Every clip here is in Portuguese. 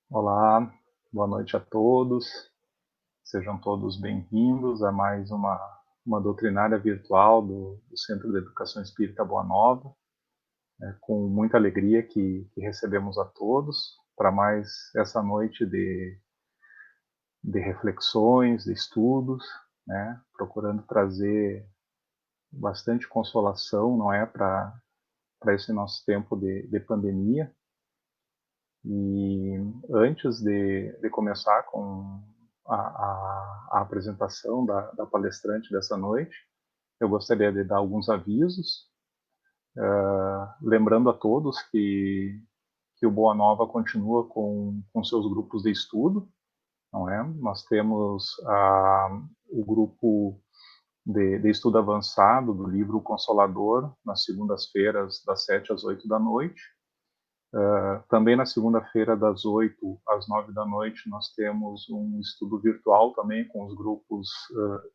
Olá, boa noite a todos. Sejam todos bem-vindos a mais uma doutrinária virtual do Centro de Educação Espírita Boa Nova. É com muita alegria que recebemos a todos para mais essa noite de reflexões, de estudos, né? Procurando trazer bastante consolação, não é, para esse nosso tempo de pandemia. E antes de começar com a apresentação da palestrante dessa noite, eu gostaria de dar alguns avisos, lembrando a todos que o Boa Nova continua com seus grupos de estudo, não é? Nós temos o grupo de estudo avançado do livro Consolador, nas segundas-feiras, das 7 às 8 da noite. Também na segunda-feira, das 8 às 9 da noite, nós temos um estudo virtual também com os grupos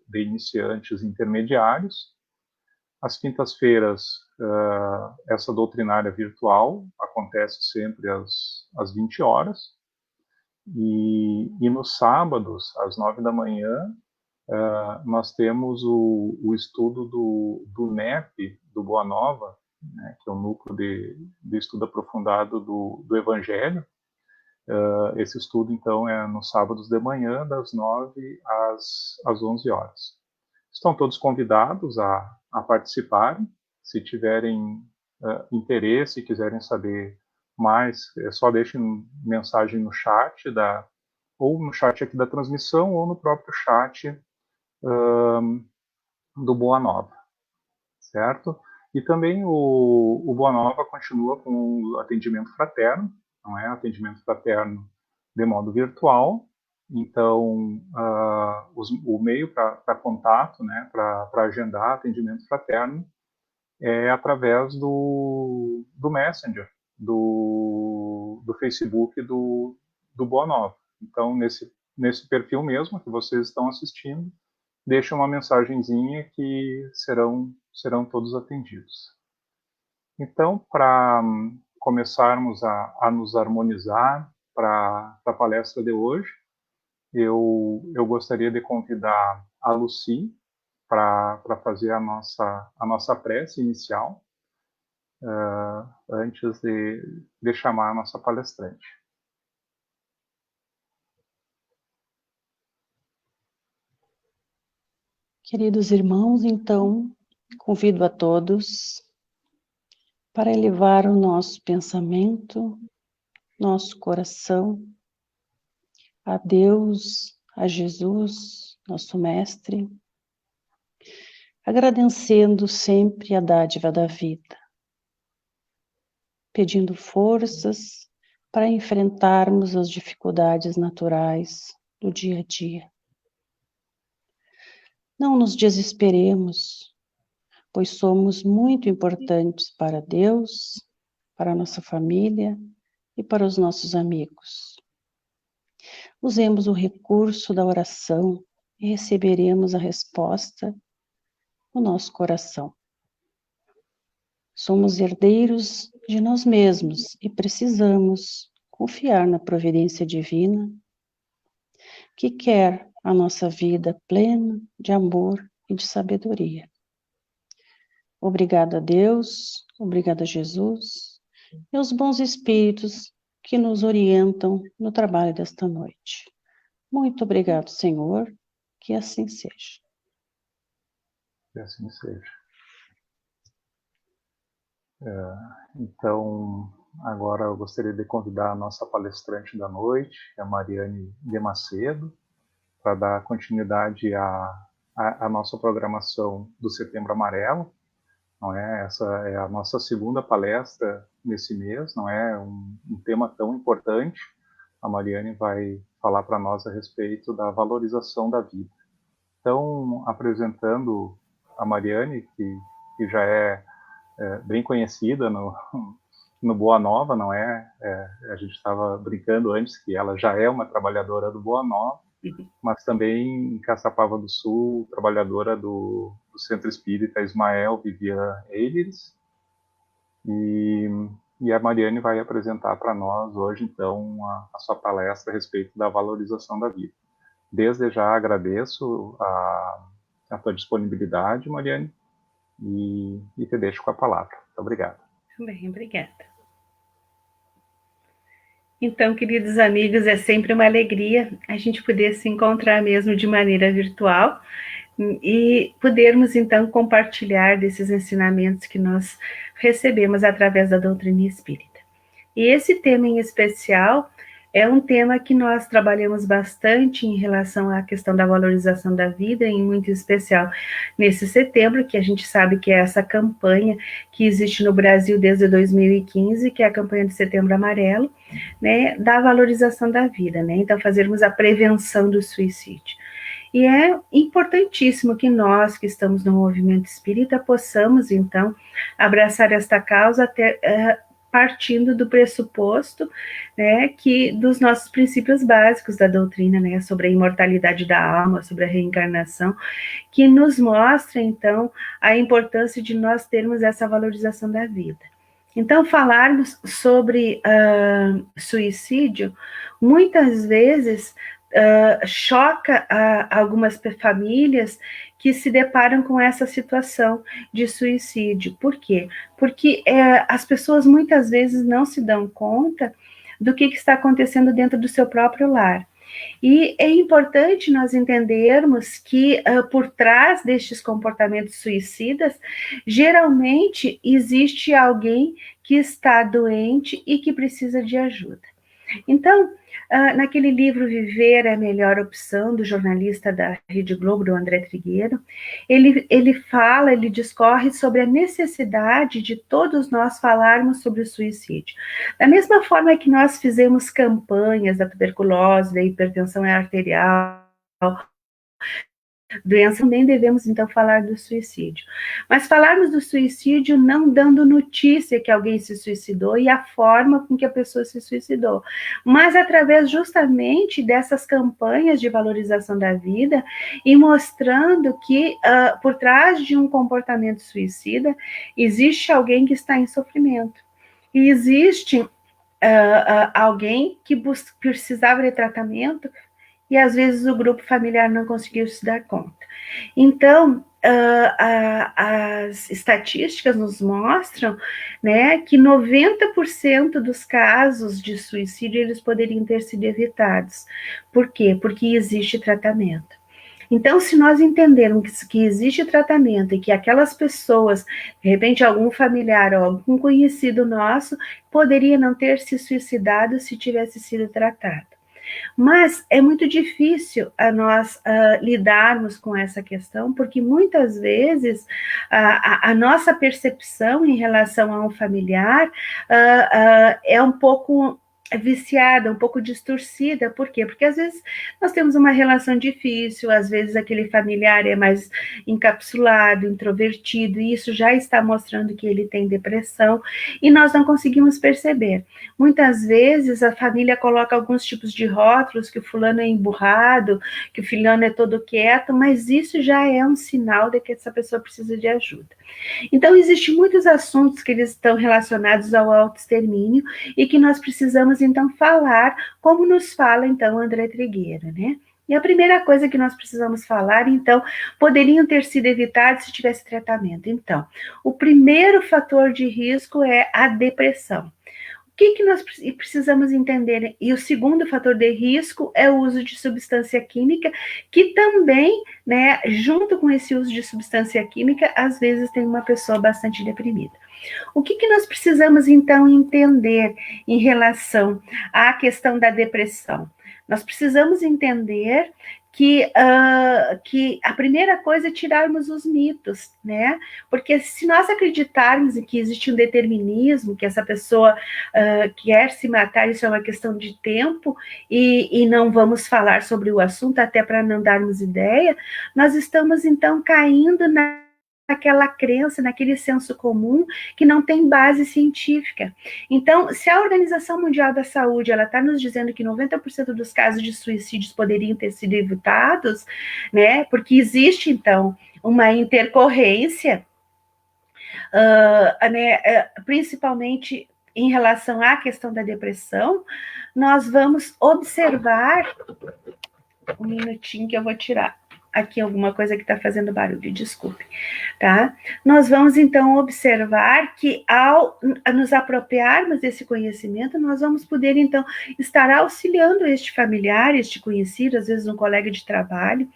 de iniciantes intermediários. Às quintas-feiras, essa doutrinária virtual acontece sempre às 20 horas. E nos sábados, às 9 da manhã, nós temos o estudo do NEP, do Boa Nova, né, que é o núcleo de estudo aprofundado do Evangelho. Esse estudo, então, é nos sábados de manhã, das 9 às 11 horas. Estão todos convidados a participarem. Se tiverem interesse e quiserem saber mais, só deixem mensagem no chat, ou no chat aqui da transmissão, ou no próprio chat do Boa Nova, certo? E também o Boa Nova continua com o atendimento fraterno, não é? Atendimento fraterno de modo virtual. Então, o meio para contato, né, para agendar atendimento fraterno, é através do Messenger, do Facebook do Boa Nova. Então, nesse perfil mesmo que vocês estão assistindo, deixa uma mensagenzinha que serão todos atendidos. Então, para começarmos a nos harmonizar para a palestra de hoje, eu gostaria de convidar a Lucy para fazer a nossa prece inicial, antes de chamar a nossa palestrante. Queridos irmãos, então, convido a todos para elevar o nosso pensamento, nosso coração a Deus, a Jesus, nosso Mestre, agradecendo sempre a dádiva da vida, pedindo forças para enfrentarmos as dificuldades naturais do dia a dia. Não nos desesperemos, pois somos muito importantes para Deus, para a nossa família e para os nossos amigos. Usemos o recurso da oração e receberemos a resposta no nosso coração. Somos herdeiros de nós mesmos e precisamos confiar na providência divina que quer a nossa vida plena de amor e de sabedoria. Obrigada a Deus, obrigada a Jesus e aos bons espíritos que nos orientam no trabalho desta noite. Muito obrigado, Senhor, que assim seja. Que assim seja. Então, agora eu gostaria de convidar a nossa palestrante da noite, a Mariane de Macedo, para dar continuidade à nossa programação do Setembro Amarelo. Não é? Essa é a nossa segunda palestra nesse mês, não é? Um tema tão importante. A Mariane vai falar para nós a respeito da valorização da vida. Então, apresentando a Mariane, que já é bem conhecida no Boa Nova, não é? A gente estava brincando antes que ela já é uma trabalhadora do Boa Nova, mas também em Caçapava do Sul, trabalhadora do Centro Espírita Ismael Vivian Eiles, E a Mariane vai apresentar para nós hoje, então, a sua palestra a respeito da valorização da vida. Desde já agradeço a tua disponibilidade, Mariane, e te deixo com a palavra. Muito obrigado. Bem, obrigada. Então, queridos amigos, é sempre uma alegria a gente poder se encontrar mesmo de maneira virtual e podermos, então, compartilhar desses ensinamentos que nós recebemos através da doutrina espírita. E esse tema em especial é um tema que nós trabalhamos bastante em relação à questão da valorização da vida, em muito especial nesse setembro, que a gente sabe que é essa campanha que existe no Brasil desde 2015, que é a campanha de Setembro Amarelo, né, da valorização da vida, né? Então, fazermos a prevenção do suicídio. E é importantíssimo que nós, que estamos no movimento espírita, possamos, então, abraçar esta causa até partindo do pressuposto, né, que dos nossos princípios básicos da doutrina, né, sobre a imortalidade da alma, sobre a reencarnação, que nos mostra, então, a importância de nós termos essa valorização da vida. Então, falarmos sobre suicídio, muitas vezes choca algumas famílias que se deparam com essa situação de suicídio. Por quê? Porque as pessoas muitas vezes não se dão conta do que está acontecendo dentro do seu próprio lar. E é importante nós entendermos que por trás destes comportamentos suicidas, geralmente existe alguém que está doente e que precisa de ajuda. Então, naquele livro Viver é a Melhor Opção, do jornalista da Rede Globo, do André Trigueiro, ele discorre sobre a necessidade de todos nós falarmos sobre o suicídio. Da mesma forma que nós fizemos campanhas da tuberculose, da hipertensão arterial, doença, também devemos, então, falar do suicídio. Mas falarmos do suicídio não dando notícia que alguém se suicidou e a forma com que a pessoa se suicidou, mas através justamente dessas campanhas de valorização da vida e mostrando que por trás de um comportamento suicida existe alguém que está em sofrimento. E existe alguém que precisava de tratamento e às vezes o grupo familiar não conseguiu se dar conta. Então, as estatísticas nos mostram, né, que 90% dos casos de suicídio eles poderiam ter sido evitados. Por quê? Porque existe tratamento. Então, se nós entendermos que existe tratamento e que aquelas pessoas, de repente algum familiar ou algum conhecido nosso, poderia não ter se suicidado se tivesse sido tratado. Mas é muito difícil nós lidarmos com essa questão, porque muitas vezes a nossa percepção em relação a um familiar é um pouco viciada, um pouco distorcida. Por quê? Porque às vezes nós temos uma relação difícil, às vezes aquele familiar é mais encapsulado, introvertido, e isso já está mostrando que ele tem depressão, e nós não conseguimos perceber. Muitas vezes a família coloca alguns tipos de rótulos, que o fulano é emburrado, que o fulano é todo quieto, mas isso já é um sinal de que essa pessoa precisa de ajuda. Então, existem muitos assuntos que eles estão relacionados ao autoextermínio e que nós precisamos, então, falar, como nos fala, então, André Trigueiro, né? E a primeira coisa que nós precisamos falar, então, poderiam ter sido evitados se tivesse tratamento. Então, o primeiro fator de risco é a depressão. O que nós precisamos entender? E o segundo fator de risco é o uso de substância química, que também, né, junto com esse uso de substância química, às vezes tem uma pessoa bastante deprimida. O que nós precisamos, então, entender em relação à questão da depressão? Nós precisamos entender que a primeira coisa é tirarmos os mitos, né? Porque se nós acreditarmos que existe um determinismo, que essa pessoa quer se matar, isso é uma questão de tempo, e não vamos falar sobre o assunto, até para não darmos ideia, nós estamos, então, caindo naquela crença, naquele senso comum que não tem base científica. Então, se a Organização Mundial da Saúde ela está nos dizendo que 90% dos casos de suicídios poderiam ter sido evitados, né, porque existe, então, uma intercorrência, principalmente em relação à questão da depressão, nós vamos observar, um minutinho que eu vou tirar aqui alguma coisa que está fazendo barulho, desculpe, tá? Nós vamos, então, observar que ao nos apropriarmos desse conhecimento, nós vamos poder, então, estar auxiliando este familiar, este conhecido, às vezes um colega de trabalho,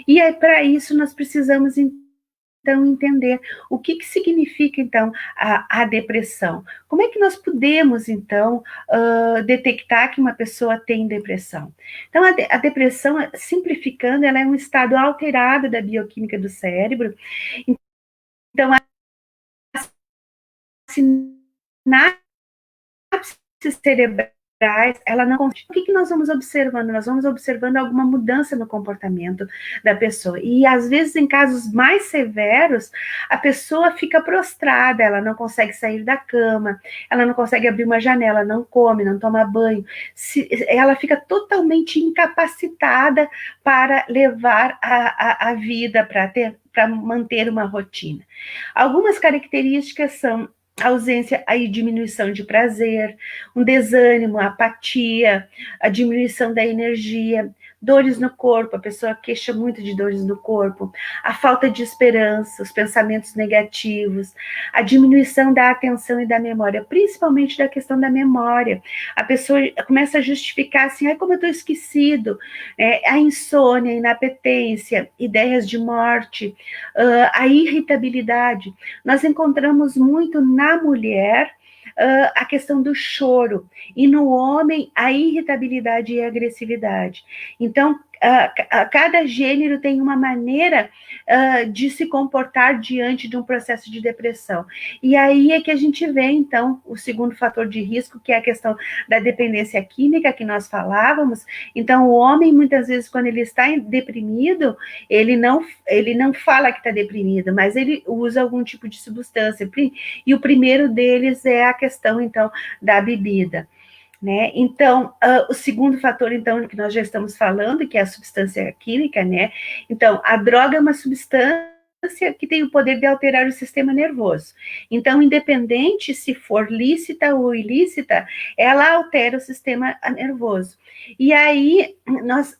e aí, para isso, nós precisamos, então, entender o que significa, então, a depressão. Como é que nós podemos, então, detectar que uma pessoa tem depressão? Então, a depressão, simplificando, ela é um estado alterado da bioquímica do cérebro. Então, a sinapse cerebrais, ela não... O que nós vamos observando? Nós vamos observando alguma mudança no comportamento da pessoa. E, às vezes, em casos mais severos, a pessoa fica prostrada, ela não consegue sair da cama, ela não consegue abrir uma janela, não come, não toma banho. Ela fica totalmente incapacitada para levar a vida, para manter uma rotina. Algumas características são a ausência e diminuição de prazer, um desânimo, a apatia, a diminuição da energia, dores no corpo, a pessoa queixa muito de dores no corpo, a falta de esperança, os pensamentos negativos, a diminuição da atenção e da memória, principalmente da questão da memória. A pessoa começa a justificar assim, ai, como eu estou esquecido, a insônia, a inapetência, ideias de morte, a irritabilidade. Nós encontramos muito na mulher a questão do choro, e no homem a irritabilidade e a agressividade. Então, cada gênero tem uma maneira de se comportar diante de um processo de depressão. E aí é que a gente vê, então, o segundo fator de risco, que é a questão da dependência química que nós falávamos. Então, o homem, muitas vezes, quando ele está deprimido, ele não fala que está deprimido, mas ele usa algum tipo de substância. E o primeiro deles é a questão, então, da bebida. Né? Então, o segundo fator, então, que nós já estamos falando, que é a substância química, né? Então, a droga é uma substância que tem o poder de alterar o sistema nervoso. Então, independente se for lícita ou ilícita, ela altera o sistema nervoso. E aí, nós,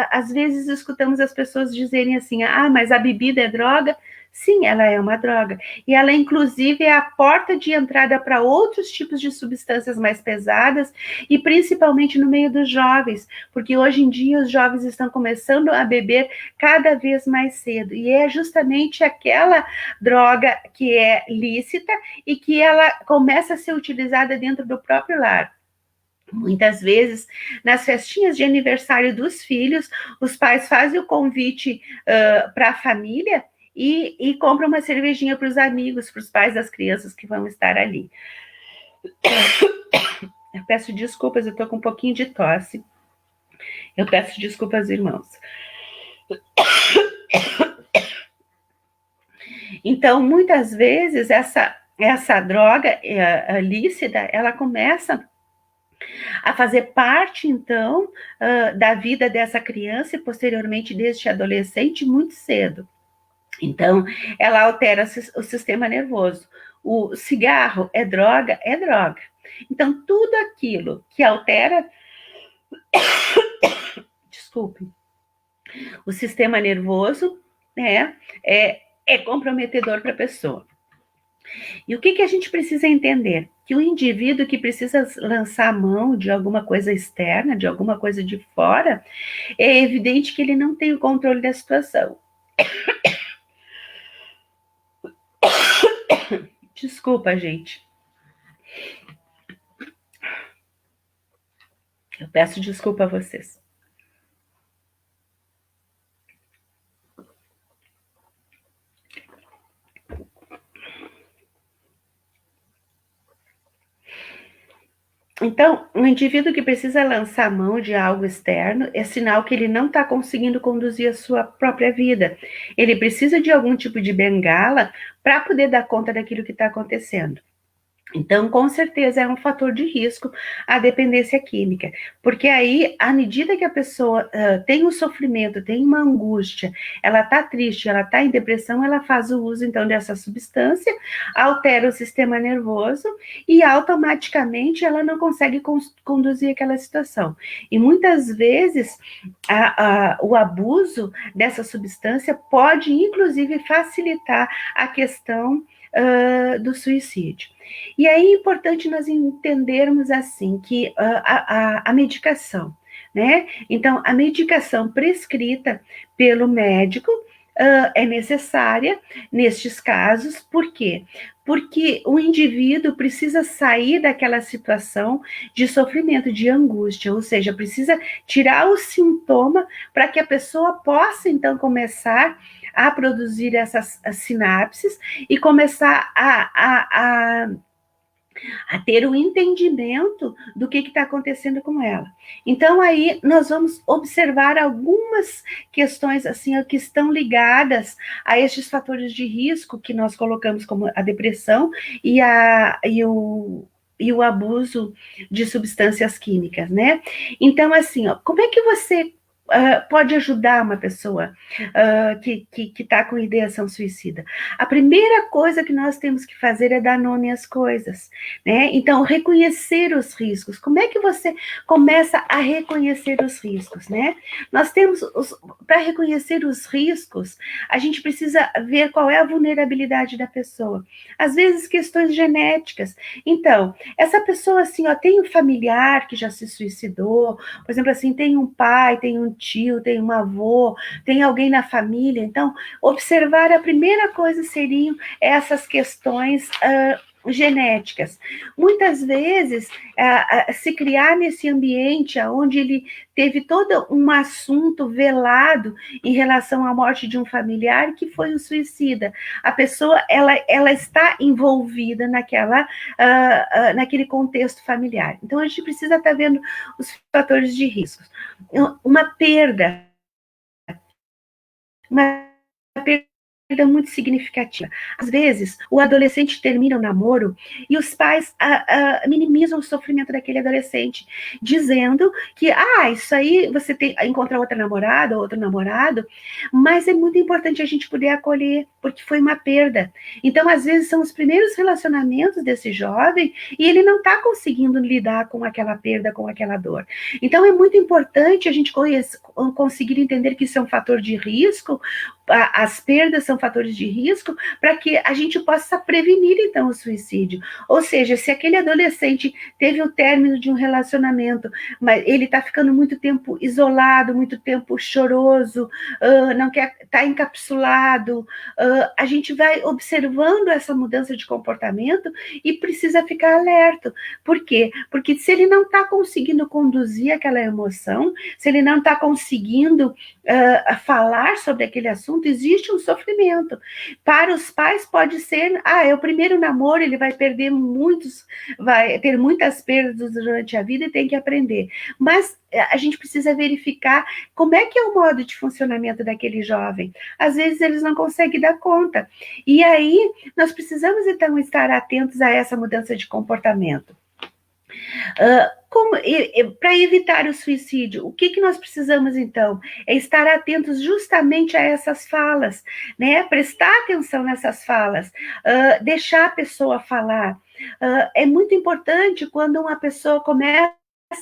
às vezes, escutamos as pessoas dizerem assim, mas a bebida é droga? Sim, ela é uma droga. E ela, inclusive, é a porta de entrada para outros tipos de substâncias mais pesadas, e principalmente no meio dos jovens, porque hoje em dia os jovens estão começando a beber cada vez mais cedo. E é justamente aquela droga que é lícita e que ela começa a ser utilizada dentro do próprio lar. Muitas vezes, nas festinhas de aniversário dos filhos, os pais fazem o convite para a família, e compra uma cervejinha para os amigos, para os pais das crianças que vão estar ali. Eu peço desculpas, eu estou com um pouquinho de tosse. Eu peço desculpas, irmãos. Então, muitas vezes, essa droga lícita, ela começa a fazer parte, então, da vida dessa criança e, posteriormente, deste adolescente, muito cedo. Então, ela altera o sistema nervoso. O cigarro é droga? É droga. Então, tudo aquilo que altera, desculpe, o sistema nervoso, né, é comprometedor para a pessoa. E o que a gente precisa entender? Que o indivíduo que precisa lançar a mão de alguma coisa externa, de alguma coisa de fora, é evidente que ele não tem o controle da situação. Desculpa, gente. Eu peço desculpa a vocês. Então, um indivíduo que precisa lançar a mão de algo externo é sinal que ele não está conseguindo conduzir a sua própria vida. Ele precisa de algum tipo de bengala para poder dar conta daquilo que está acontecendo. Então, com certeza, é um fator de risco a dependência química, porque aí, à medida que a pessoa tem um sofrimento, tem uma angústia, ela está triste, ela está em depressão, ela faz o uso, então, dessa substância, altera o sistema nervoso e, automaticamente, ela não consegue conduzir aquela situação. E, muitas vezes, o abuso dessa substância pode, inclusive, facilitar a questão do suicídio. E aí é importante nós entendermos assim que a medicação, né? Então, a medicação prescrita pelo médico é necessária nestes casos, por quê? Porque o indivíduo precisa sair daquela situação de sofrimento, de angústia, ou seja, precisa tirar o sintoma para que a pessoa possa, então, começar a produzir essas sinapses e começar a ter um entendimento do que está acontecendo com ela. Então, aí, nós vamos observar algumas questões, assim, que estão ligadas a estes fatores de risco que nós colocamos como a depressão e o abuso de substâncias químicas, né? Então, assim, ó, como é que você pode ajudar uma pessoa que está com ideação suicida? A primeira coisa que nós temos que fazer é dar nome às coisas, né? Então, reconhecer os riscos. Como é que você começa a reconhecer os riscos, né? Nós temos, para reconhecer os riscos, a gente precisa ver qual é a vulnerabilidade da pessoa. Às vezes, questões genéticas. Então, essa pessoa, assim, ó, tem um familiar que já se suicidou, por exemplo, assim, tem um pai, tem um tio, tem um avô, tem alguém na família. Então, observar, a primeira coisa seriam essas questões genéticas. Muitas vezes, se criar nesse ambiente onde ele teve todo um assunto velado em relação à morte de um familiar que foi um suicida. A pessoa, ela está envolvida naquele contexto familiar. Então, a gente precisa estar vendo os fatores de risco. Uma perda muito significativa. Às vezes, o adolescente termina o namoro e os pais minimizam o sofrimento daquele adolescente, dizendo que, isso aí você encontra outra namorada ou outro namorado, mas é muito importante a gente poder acolher, porque foi uma perda. Então, às vezes, são os primeiros relacionamentos desse jovem e ele não está conseguindo lidar com aquela perda, com aquela dor. Então, é muito importante a gente conseguir entender que isso é um fator de risco. As perdas são fatores de risco para que a gente possa prevenir, então, o suicídio. Ou seja, se aquele adolescente teve o término de um relacionamento, mas ele está ficando muito tempo isolado, muito tempo choroso, não quer, está encapsulado, a gente vai observando essa mudança de comportamento e precisa ficar alerta. Por quê? Porque se ele não está conseguindo conduzir aquela emoção, se ele não está conseguindo falar sobre aquele assunto, existe um sofrimento. Para os pais pode ser, é o primeiro namoro, ele vai perder vai ter muitas perdas durante a vida e tem que aprender. Mas a gente precisa verificar como é que é o modo de funcionamento daquele jovem. Às vezes eles não conseguem dar conta. E aí nós precisamos então estar atentos a essa mudança de comportamento. Para evitar o suicídio, o que nós precisamos, então? É estar atentos justamente a essas falas, né? Prestar atenção nessas falas, deixar a pessoa falar. É muito importante quando uma pessoa começa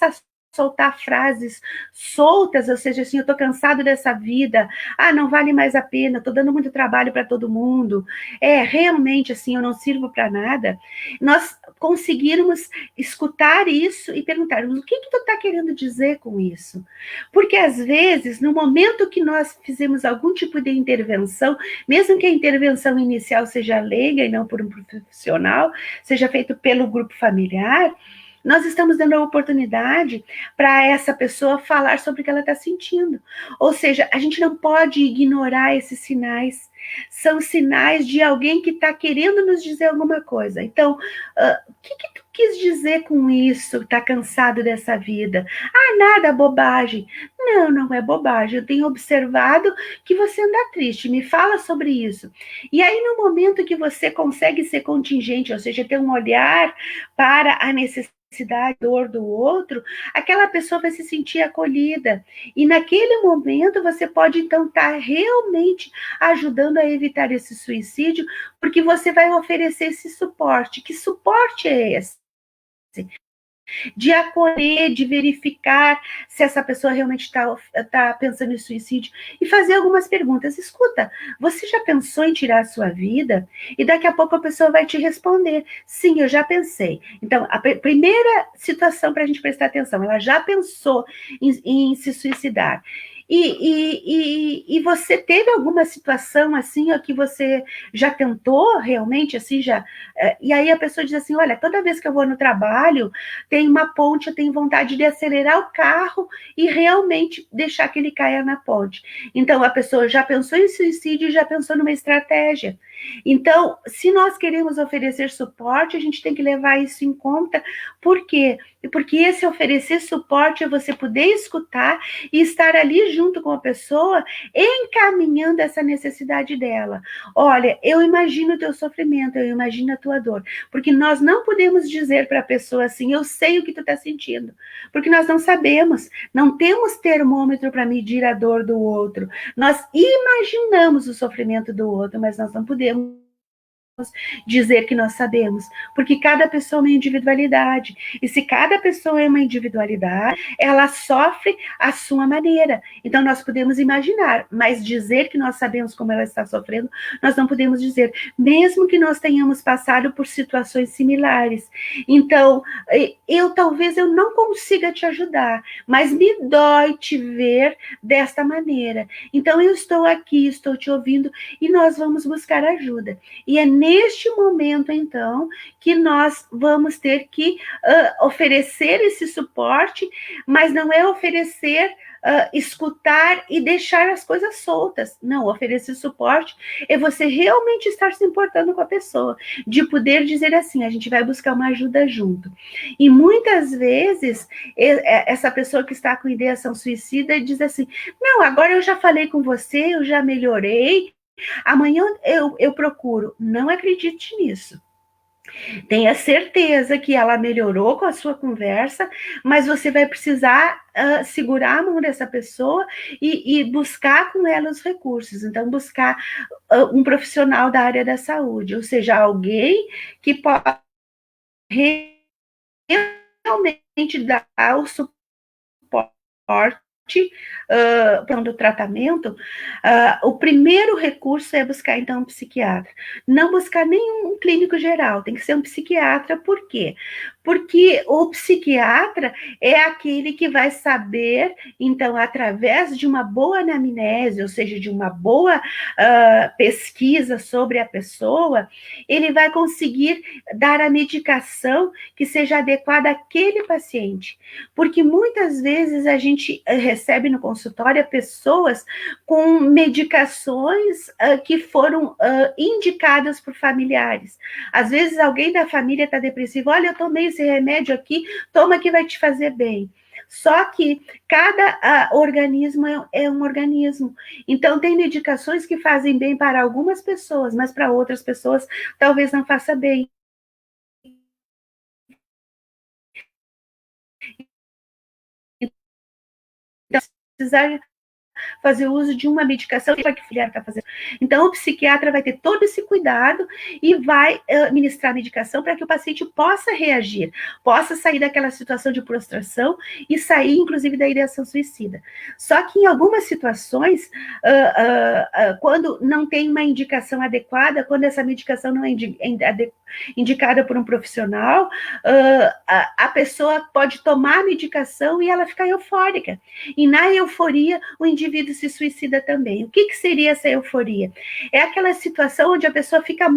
a soltar frases soltas, ou seja, assim, eu tô cansado dessa vida, não vale mais a pena, tô dando muito trabalho para todo mundo, realmente, assim, eu não sirvo para nada. Nós conseguirmos escutar isso e perguntarmos, o que tu tá querendo dizer com isso? Porque, às vezes, no momento que nós fizemos algum tipo de intervenção, mesmo que a intervenção inicial seja leiga e não por um profissional, seja feito pelo grupo familiar, nós estamos dando a oportunidade para essa pessoa falar sobre o que ela está sentindo. Ou seja, a gente não pode ignorar esses sinais. São sinais de alguém que está querendo nos dizer alguma coisa. Então, o que tu quis dizer com isso? Está cansado dessa vida? Nada, bobagem. Não, não é bobagem, eu tenho observado que você anda triste, me fala sobre isso. E aí, no momento que você consegue ser contingente, ou seja, ter um olhar para a necessidade, dor do outro, aquela pessoa vai se sentir acolhida. E naquele momento você pode então estar realmente ajudando a evitar esse suicídio, porque você vai oferecer esse suporte. Que suporte é esse? De acolher, de verificar se essa pessoa realmente está pensando em suicídio e fazer algumas perguntas. Escuta, você já pensou em tirar a sua vida? E daqui a pouco a pessoa vai te responder, sim, eu já pensei. Então, a primeira situação para a gente prestar atenção, ela já pensou em se suicidar. E você teve alguma situação assim, ó, que você já tentou realmente, assim, já... E aí a pessoa diz assim, olha, toda vez que eu vou no trabalho, tem uma ponte, eu tenho vontade de acelerar o carro e realmente deixar que ele caia na ponte. Então, a pessoa já pensou em suicídio e já pensou numa estratégia. Então, se nós queremos oferecer suporte, a gente tem que levar isso em conta. Por quê? Porque esse oferecer suporte é você poder escutar e estar ali junto com a pessoa, encaminhando essa necessidade dela. Olha, eu imagino o teu sofrimento, eu imagino a tua dor, porque nós não podemos dizer para a pessoa assim, eu sei o que tu está sentindo, porque nós não sabemos, não temos termômetro para medir a dor do outro, nós imaginamos o sofrimento do outro, mas nós não podemos dizer que nós sabemos, porque cada pessoa é uma individualidade, e se cada pessoa é uma individualidade, ela sofre à sua maneira, então nós podemos imaginar, mas dizer que nós sabemos como ela está sofrendo, nós não podemos dizer, mesmo que nós tenhamos passado por situações similares. Então, talvez eu não consiga te ajudar, mas me dói te ver desta maneira, então eu estou aqui, estou te ouvindo, e nós vamos buscar ajuda, e é neste momento, então, que nós vamos ter que oferecer esse suporte, mas não é oferecer, escutar e deixar as coisas soltas. Não, oferecer suporte é você realmente estar se importando com a pessoa, de poder dizer assim, a gente vai buscar uma ajuda junto. E muitas vezes, essa pessoa que está com ideação suicida diz assim, não, agora eu já falei com você, eu já melhorei, amanhã eu procuro. Não acredite nisso. Tenha certeza que ela melhorou com a sua conversa, mas você vai precisar segurar a mão dessa pessoa e buscar com ela os recursos. Então, buscar um profissional da área da saúde, ou seja, alguém que possa realmente dar o suporte do tratamento, o primeiro recurso é buscar, então, um psiquiatra. Não buscar nenhum clínico geral, tem que ser um psiquiatra. Por quê? Porque o psiquiatra é aquele que vai saber, então, através de uma boa anamnese, ou seja, de uma boa pesquisa sobre a pessoa, ele vai conseguir dar a medicação que seja adequada àquele paciente. Porque muitas vezes a gente recebe no consultório pessoas com medicações que foram indicadas por familiares. Às vezes alguém da família está depressivo, olha, eu tomei esse remédio aqui, toma que vai te fazer bem. Só que cada organismo é um organismo. Então, tem medicações que fazem bem para algumas pessoas, mas para outras pessoas talvez não faça bem. Então, precisar fazer uso de uma medicação que o familiar está fazendo. Então, o psiquiatra vai ter todo esse cuidado e vai ministrar a medicação para que o paciente possa reagir, possa sair daquela situação de prostração e sair, inclusive, da ideação suicida. Só que em algumas situações, quando não tem uma indicação adequada, quando essa medicação não é indicada por um profissional, a pessoa pode tomar a medicação e ela fica eufórica. E na euforia, o indivíduo indivíduo se suicida também. O que seria essa euforia? É aquela situação onde a pessoa fica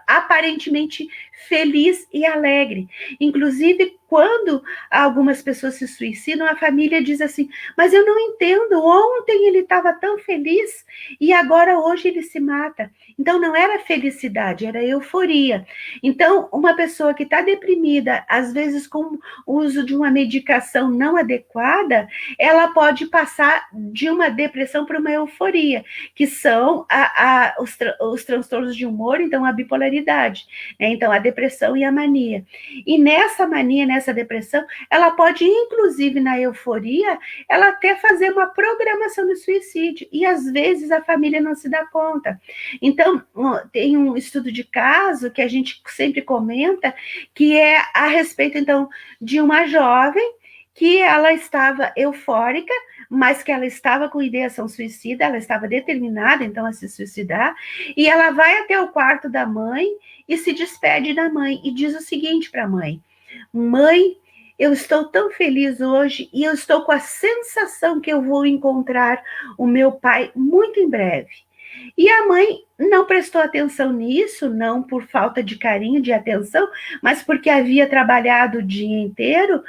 aparentemente feliz e alegre. Inclusive, quando algumas pessoas se suicidam, a família diz assim, mas eu não entendo, ontem ele estava tão feliz e agora hoje ele se mata. Então, não era felicidade, era euforia. Então, uma pessoa que está deprimida, às vezes com o uso de uma medicação não adequada, ela pode passar de uma depressão para uma euforia, que são os transtornos de humor, então a bipolaridade, né? Então, a depressão e a mania. E nessa mania, nessa depressão, ela pode, inclusive na euforia, ela até fazer uma programação do suicídio, e às vezes a família não se dá conta. Então, tem um estudo de caso que a gente sempre comenta, que é a respeito, então, de uma jovem que ela estava eufórica, mas que ela estava com ideação suicida, ela estava determinada, então, a se suicidar, e ela vai até o quarto da mãe e se despede da mãe, e diz o seguinte para a mãe, mãe, eu estou tão feliz hoje, e eu estou com a sensação que eu vou encontrar o meu pai muito em breve. E a mãe não prestou atenção nisso, não por falta de carinho, de atenção, mas porque havia trabalhado o dia inteiro,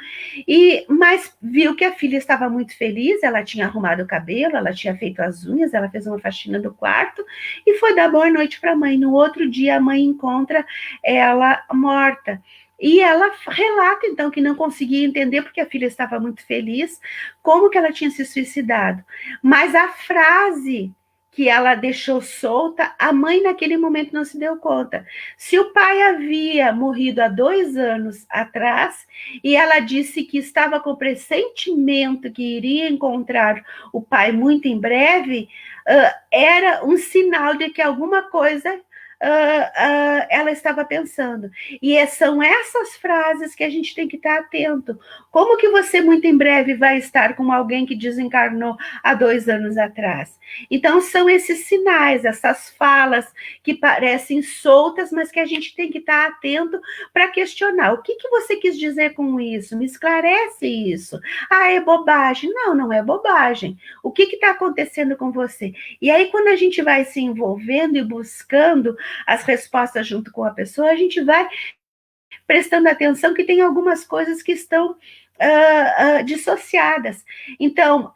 mas viu que a filha estava muito feliz, ela tinha arrumado o cabelo, ela tinha feito as unhas, ela fez uma faxina do quarto, e foi dar boa noite para a mãe. No outro dia, a mãe encontra ela morta. E ela relata, então, que não conseguia entender, porque a filha estava muito feliz, como que ela tinha se suicidado. Mas a frase que ela deixou solta, a mãe naquele momento não se deu conta. Se o pai havia morrido há 2 anos atrás, e ela disse que estava com pressentimento que iria encontrar o pai muito em breve, era um sinal de que alguma coisa ela estava pensando. E são essas frases que a gente tem que estar atento. Como que você muito em breve vai estar com alguém que desencarnou há 2 anos atrás? Então, são esses sinais, essas falas que parecem soltas, mas que a gente tem que estar atento para questionar. O que você quis dizer com isso? Me esclarece isso. Ah, é bobagem. Não, não é bobagem. O que está acontecendo com você? E aí, quando a gente vai se envolvendo e buscando as respostas junto com a pessoa, a gente vai prestando atenção que tem algumas coisas que estão dissociadas. Então,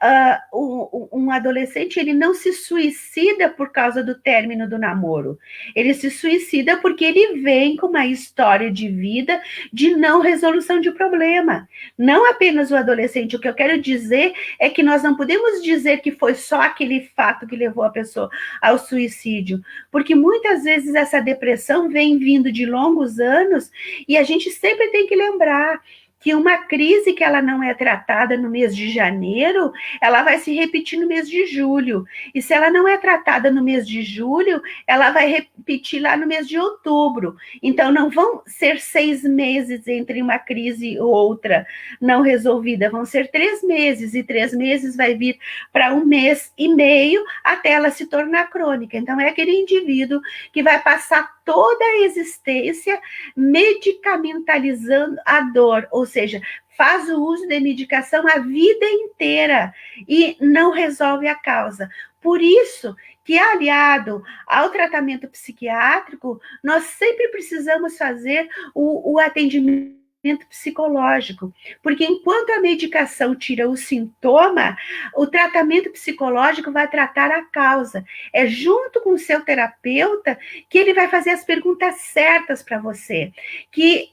um adolescente, ele não se suicida por causa do término do namoro. Ele se suicida porque ele vem com uma história de vida de não resolução de problema. Não apenas o adolescente. O que eu quero dizer é que nós não podemos dizer que foi só aquele fato que levou a pessoa ao suicídio, porque muitas vezes essa depressão vem vindo de longos anos, e a gente sempre tem que lembrar que uma crise que ela não é tratada no mês de janeiro, ela vai se repetir no mês de julho. E se ela não é tratada no mês de julho, ela vai repetir lá no mês de outubro. Então, não vão ser 6 meses entre uma crise e outra não resolvida, vão ser 3 meses, e 3 meses vai vir para 1 mês e meio até ela se tornar crônica. Então, é aquele indivíduo que vai passar toda a existência medicamentalizando a dor, ou seja, faz o uso de medicação a vida inteira e não resolve a causa. Por isso que, aliado ao tratamento psiquiátrico, nós sempre precisamos fazer o atendimento psicológico, porque enquanto a medicação tira o sintoma, o tratamento psicológico vai tratar a causa. É junto com o seu terapeuta que ele vai fazer as perguntas certas para você, que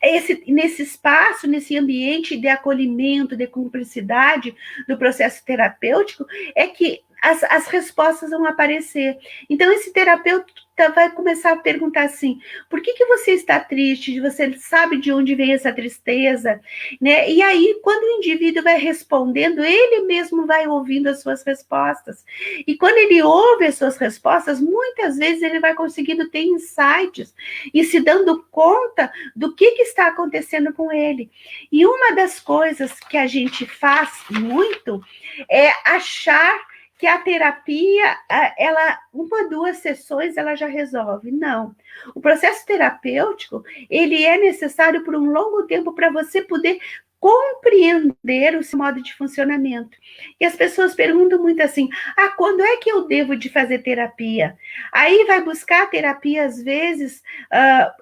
nesse espaço, nesse ambiente de acolhimento, de cumplicidade do processo terapêutico, é que as respostas vão aparecer. Então, esse terapeuta vai começar a perguntar assim, por que você está triste? Você sabe de onde vem essa tristeza? Né? E aí, quando o indivíduo vai respondendo, ele mesmo vai ouvindo as suas respostas. E quando ele ouve as suas respostas, muitas vezes ele vai conseguindo ter insights e se dando conta do que está acontecendo com ele. E uma das coisas que a gente faz muito é achar que a terapia, ela, 1, 2 sessões, ela já resolve. Não. O processo terapêutico, ele é necessário por um longo tempo para você poder compreender o seu modo de funcionamento. E as pessoas perguntam muito assim, quando é que eu devo de fazer terapia? Aí vai buscar terapia, às vezes,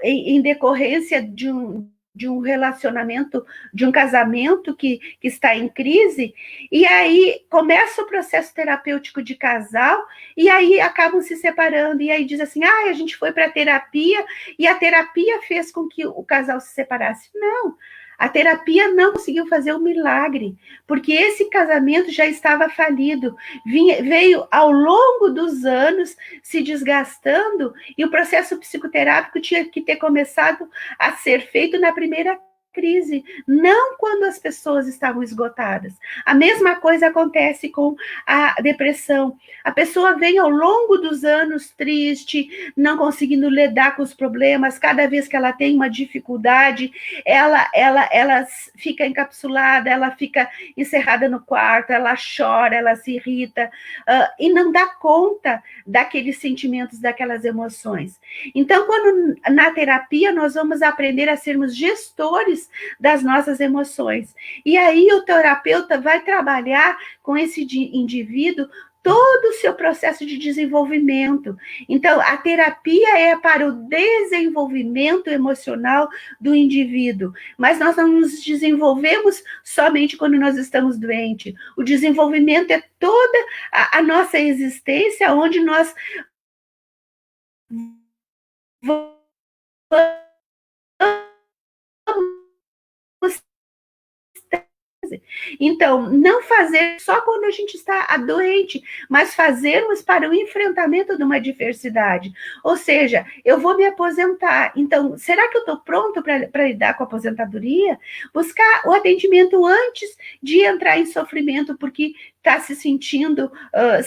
em decorrência de um relacionamento, de um casamento que está em crise, e aí começa o processo terapêutico de casal, e aí acabam se separando, e aí diz assim, a gente foi para a terapia, e a terapia fez com que o casal se separasse. Não, a terapia não conseguiu fazer o milagre, porque esse casamento já estava falido, veio ao longo dos anos se desgastando, e o processo psicoterápico tinha que ter começado a ser feito na primeira crise, não quando as pessoas estavam esgotadas. A mesma coisa acontece com a depressão. A pessoa vem ao longo dos anos triste, não conseguindo lidar com os problemas, cada vez que ela tem uma dificuldade, ela fica encapsulada, ela fica encerrada no quarto, ela chora, ela se irrita, e não dá conta daqueles sentimentos, daquelas emoções. Então, quando na terapia nós vamos aprender a sermos gestores das nossas emoções. E aí o terapeuta vai trabalhar com esse indivíduo todo o seu processo de desenvolvimento. Então, a terapia é para o desenvolvimento emocional do indivíduo, mas nós não nos desenvolvemos somente quando nós estamos doentes. O desenvolvimento é toda a nossa existência, onde nós vamos Então, não fazer só quando a gente está doente, mas fazermos para o enfrentamento de uma adversidade. Ou seja, eu vou me aposentar. Então, será que eu estou pronto para lidar com a aposentadoria? Buscar o atendimento antes de entrar em sofrimento, porque está se sentindo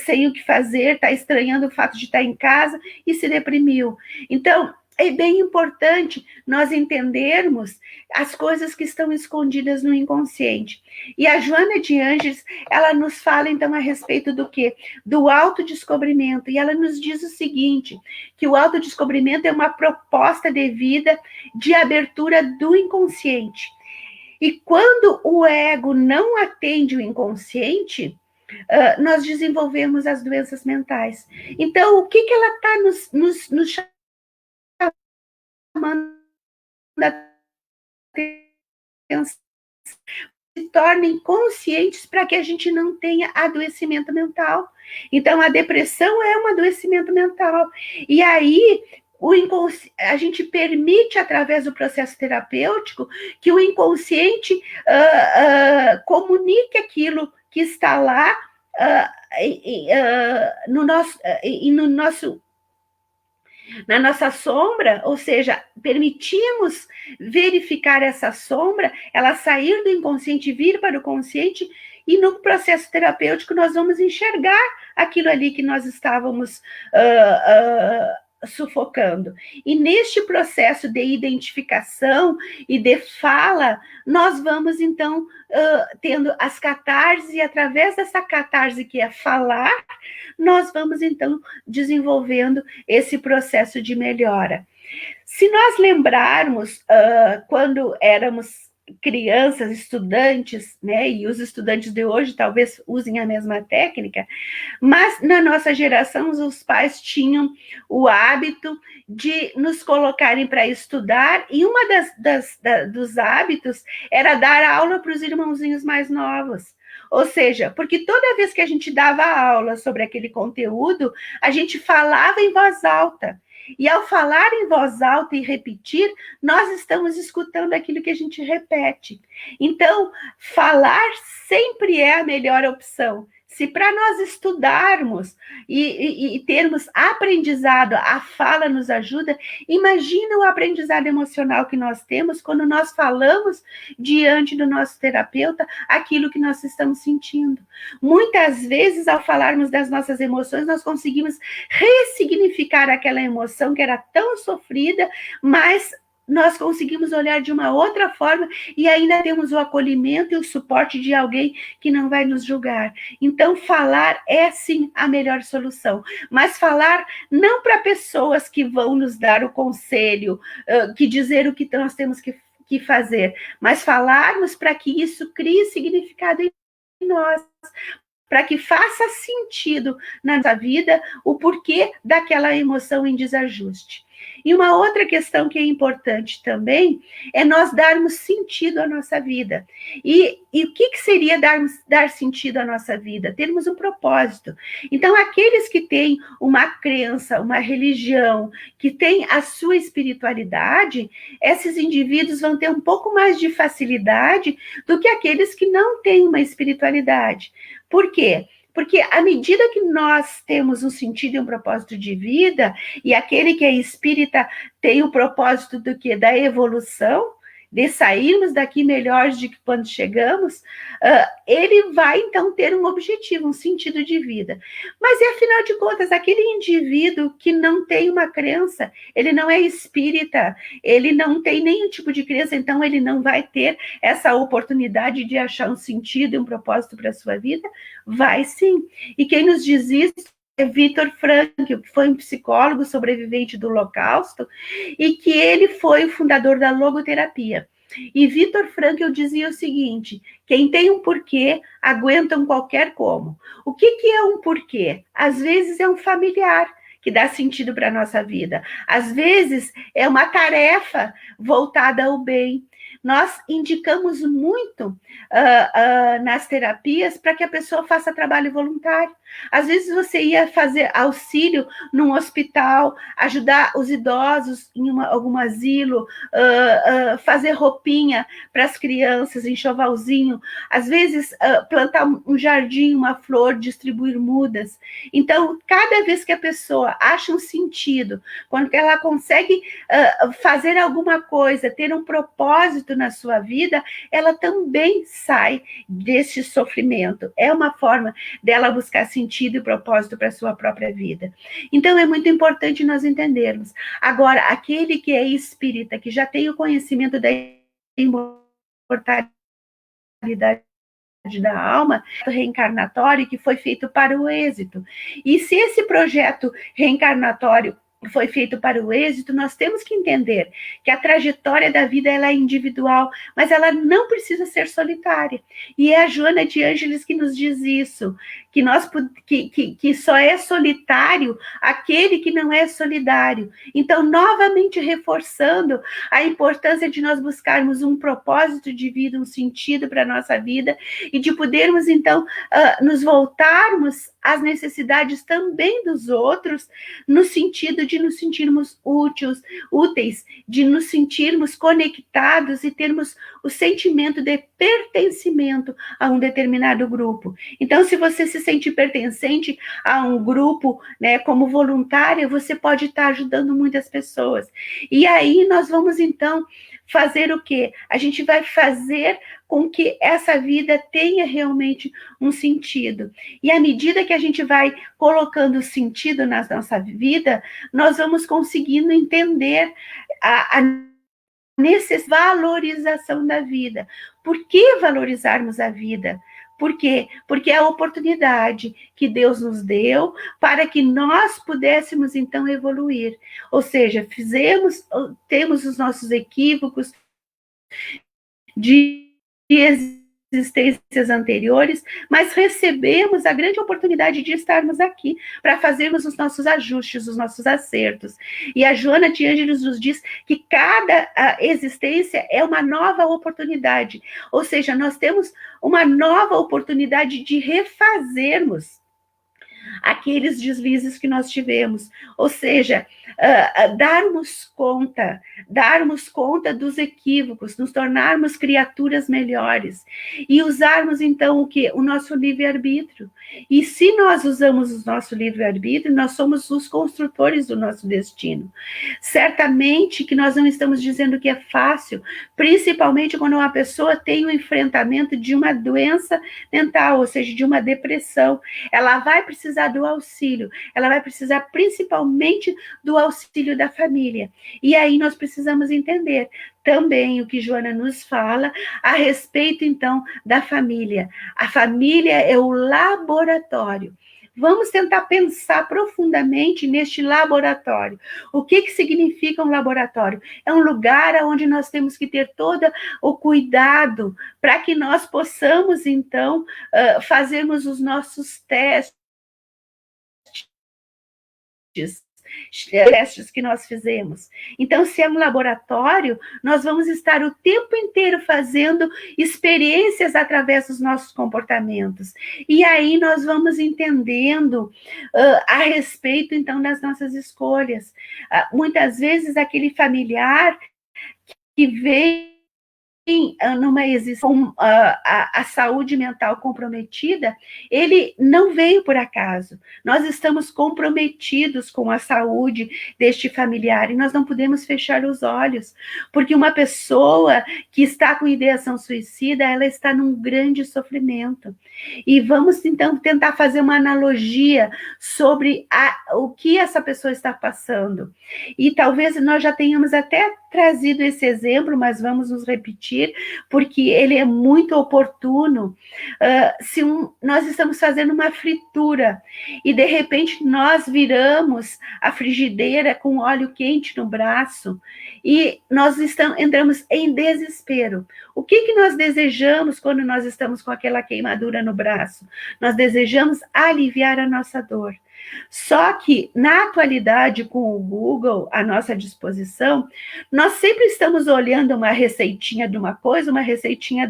sem o que fazer, está estranhando o fato de estar em casa e se deprimiu. Então, é bem importante nós entendermos as coisas que estão escondidas no inconsciente. E a Joana de Ângeles, ela nos fala, então, a respeito do quê? Do autodescobrimento. E ela nos diz o seguinte, que o autodescobrimento é uma proposta de vida de abertura do inconsciente. E quando o ego não atende o inconsciente, nós desenvolvemos as doenças mentais. Então, o que ela está nos chamando a atenção, se tornem conscientes para que a gente não tenha adoecimento mental. Então, a depressão é um adoecimento mental. E aí, a gente permite, através do processo terapêutico, que o inconsciente comunique aquilo que está lá na nossa sombra, ou seja, permitimos verificar essa sombra, ela sair do inconsciente, vir para o consciente, e no processo terapêutico nós vamos enxergar aquilo ali que nós estávamos sufocando. E neste processo de identificação e de fala, nós vamos, então, tendo as catarses, e através dessa catarse que é falar, nós vamos, então, desenvolvendo esse processo de melhora. Se nós lembrarmos, quando éramos crianças, estudantes, né, e os estudantes de hoje talvez usem a mesma técnica, mas na nossa geração os pais tinham o hábito de nos colocarem para estudar, e uma dos hábitos era dar aula para os irmãozinhos mais novos. Ou seja, porque toda vez que a gente dava aula sobre aquele conteúdo, a gente falava em voz alta. E ao falar em voz alta e repetir, nós estamos escutando aquilo que a gente repete. Então, falar sempre é a melhor opção. Se para nós estudarmos e termos aprendizado, a fala nos ajuda, imagina o aprendizado emocional que nós temos quando nós falamos diante do nosso terapeuta aquilo que nós estamos sentindo. Muitas vezes, ao falarmos das nossas emoções, nós conseguimos ressignificar aquela emoção que era tão sofrida, mas nós conseguimos olhar de uma outra forma e ainda temos o acolhimento e o suporte de alguém que não vai nos julgar. Então, falar é, sim, a melhor solução. Mas falar não para pessoas que vão nos dar o conselho, que dizer o que nós temos que que fazer, mas falarmos para que isso crie significado em nós, para que faça sentido na nossa vida o porquê daquela emoção em desajuste. E uma outra questão que é importante também é nós darmos sentido à nossa vida. E o que seria dar sentido à nossa vida? Termos um propósito. Então, aqueles que têm uma crença, uma religião, que têm a sua espiritualidade, esses indivíduos vão ter um pouco mais de facilidade do que aqueles que não têm uma espiritualidade. Por quê? Porque à medida que nós temos um sentido e um propósito de vida, e aquele que é espírita tem o propósito do quê? Da evolução, de sairmos daqui melhores de que quando chegamos, ele vai então ter um objetivo, um sentido de vida. Mas afinal de contas, aquele indivíduo que não tem uma crença, ele não é espírita, ele não tem nenhum tipo de crença, então ele não vai ter essa oportunidade de achar um sentido e um propósito para a sua vida? Vai sim. E quem nos diz isso é Viktor Frankl, que foi um psicólogo sobrevivente do Holocausto e que ele foi o fundador da logoterapia. E Viktor Frankl dizia o seguinte: quem tem um porquê, aguenta um qualquer como. O que é um porquê? Às vezes é um familiar que dá sentido para a nossa vida. Às vezes é uma tarefa voltada ao bem. Nós indicamos muito nas terapias para que a pessoa faça trabalho voluntário. Às vezes você ia fazer auxílio num hospital, ajudar os idosos em algum asilo, fazer roupinha para as crianças, enxovalzinho. Às vezes plantar um jardim, uma flor, distribuir mudas. Então, cada vez que a pessoa acha um sentido, quando ela consegue fazer alguma coisa, ter um propósito na sua vida, ela também sai desse sofrimento. É uma forma dela buscar sentido e propósito para a sua própria vida. Então, é muito importante nós entendermos. Agora, aquele que é espírita, que já tem o conhecimento da imortalidade da alma, reencarnatório, que foi feito para o êxito. E se esse projeto reencarnatório foi feito para o êxito, nós temos que entender que a trajetória da vida ela é individual, mas ela não precisa ser solitária. E é a Joana de Ângeles que nos diz isso, que só é solitário aquele que não é solidário. Então, novamente reforçando a importância de nós buscarmos um propósito de vida, um sentido para a nossa vida, e de podermos, então, nos voltarmos às necessidades também dos outros, no sentido de nos sentirmos úteis, de nos sentirmos conectados e termos o sentimento de pertencimento a um determinado grupo. Então, se você se sente pertencente a um grupo, né, como voluntária, você pode estar ajudando muitas pessoas. E aí nós vamos, então, fazer o quê? A gente vai fazer com que essa vida tenha realmente um sentido. E à medida que a gente vai colocando sentido na nossa vida, nós vamos conseguindo entender a valorização da vida. Por que valorizarmos a vida? Por quê? Porque é a oportunidade que Deus nos deu para que nós pudéssemos, então, evoluir. Ou seja, temos os nossos equívocos de existências anteriores, mas recebemos a grande oportunidade de estarmos aqui para fazermos os nossos ajustes, os nossos acertos. E a Joana de Ângeles nos diz que cada existência é uma nova oportunidade, ou seja, nós temos uma nova oportunidade de refazermos aqueles deslizes que nós tivemos, ou seja, darmos conta dos equívocos, nos tornarmos criaturas melhores e usarmos então o quê? O nosso livre-arbítrio. E se nós usamos o nosso livre-arbítrio, nós somos os construtores do nosso destino. Certamente que nós não estamos dizendo que é fácil, principalmente quando uma pessoa tem o enfrentamento de uma doença mental, ou seja, de uma depressão. Ela vai precisar do auxílio, ela vai precisar principalmente do auxílio da família. E aí nós precisamos entender também o que Joana nos fala a respeito, então, da família. A família é o laboratório Vamos tentar pensar profundamente neste laboratório. O que significa um laboratório? É um lugar onde nós temos que ter todo o cuidado para que nós possamos, então, fazermos os nossos testes que nós fizemos. Então, se é um laboratório, nós vamos estar o tempo inteiro fazendo experiências através dos nossos comportamentos. E aí nós vamos entendendo a respeito, então, das nossas escolhas. Muitas vezes, aquele familiar que vem numa existência a saúde mental comprometida, ele não veio por acaso. Nós estamos comprometidos com a saúde deste familiar e nós não podemos fechar os olhos, porque uma pessoa que está com ideação suicida, ela está num grande sofrimento. E vamos, então, tentar fazer uma analogia sobre o que essa pessoa está passando. E talvez nós já tenhamos até trazido esse exemplo, mas vamos nos repetir, porque ele é muito oportuno. Se nós estamos fazendo uma fritura e, de repente, nós viramos a frigideira com óleo quente no braço e nós entramos em desespero. O que nós desejamos quando nós estamos com aquela queimadura no braço? Nós desejamos aliviar a nossa dor. Só que, na atualidade, com o Google à nossa disposição, nós sempre estamos olhando uma receitinha de uma coisa, uma receitinha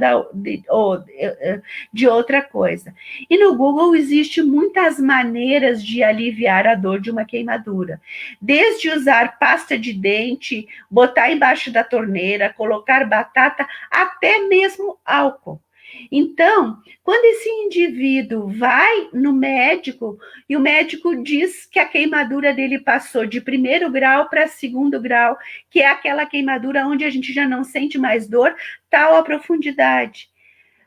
de outra coisa. E no Google existe muitas maneiras de aliviar a dor de uma queimadura. Desde usar pasta de dente, botar embaixo da torneira, colocar batata, até mesmo álcool. Então, quando esse indivíduo vai no médico e o médico diz que a queimadura dele passou de 1º grau para 2º grau, que é aquela queimadura onde a gente já não sente mais dor, tal a profundidade.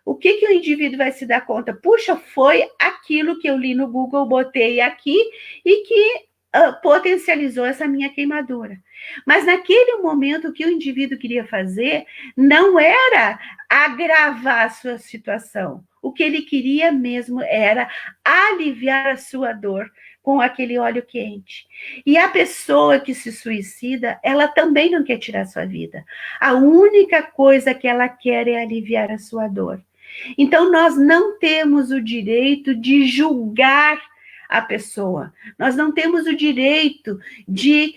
O que o indivíduo vai se dar conta? Puxa, foi aquilo que eu li no Google, botei aqui e que potencializou essa minha queimadura. Mas naquele momento, o que o indivíduo queria fazer não era agravar a sua situação. O que ele queria mesmo era aliviar a sua dor com aquele óleo quente. E a pessoa que se suicida, ela também não quer tirar a sua vida. A única coisa que ela quer é aliviar a sua dor. Então, nós não temos o direito de julgar a pessoa. Nós não temos o direito de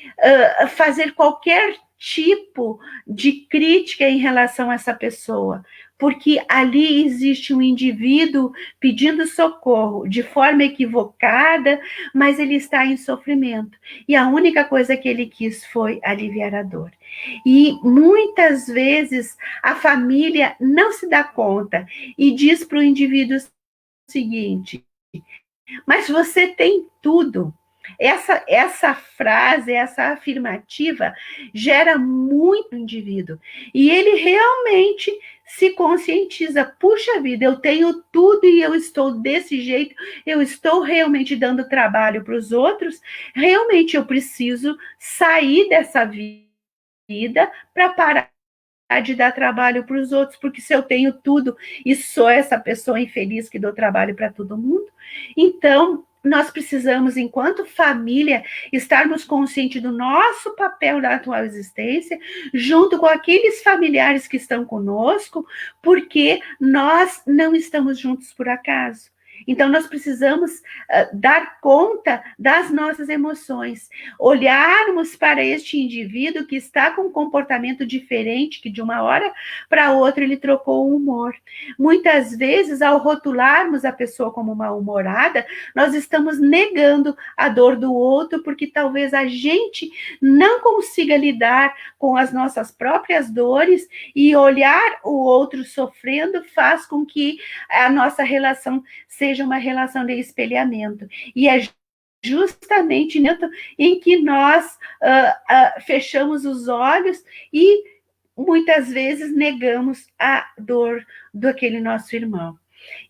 fazer qualquer tipo de crítica em relação a essa pessoa, porque ali existe um indivíduo pedindo socorro de forma equivocada, mas ele está em sofrimento. E a única coisa que ele quis foi aliviar a dor. E muitas vezes a família não se dá conta e diz para o indivíduo o seguinte: mas você tem tudo. Essa frase, essa afirmativa gera muito indivíduo. E ele realmente se conscientiza. Puxa vida, eu tenho tudo e eu estou desse jeito, eu estou realmente dando trabalho para os outros, realmente eu preciso sair dessa vida para parar de dar trabalho para os outros, porque se eu tenho tudo e sou essa pessoa infeliz que dou trabalho para todo mundo, então nós precisamos, enquanto família, estarmos conscientes do nosso papel da atual existência, junto com aqueles familiares que estão conosco, porque nós não estamos juntos por acaso. Então, nós precisamos dar conta das nossas emoções, olharmos para este indivíduo que está com um comportamento diferente, que de uma hora para outra ele trocou o humor. Muitas vezes, ao rotularmos a pessoa como mal-humorada, nós estamos negando a dor do outro, porque talvez a gente não consiga lidar com as nossas próprias dores, e olhar o outro sofrendo faz com que a nossa relação seja uma relação de espelhamento. E é justamente em que nós fechamos os olhos e muitas vezes negamos a dor daquele nosso irmão.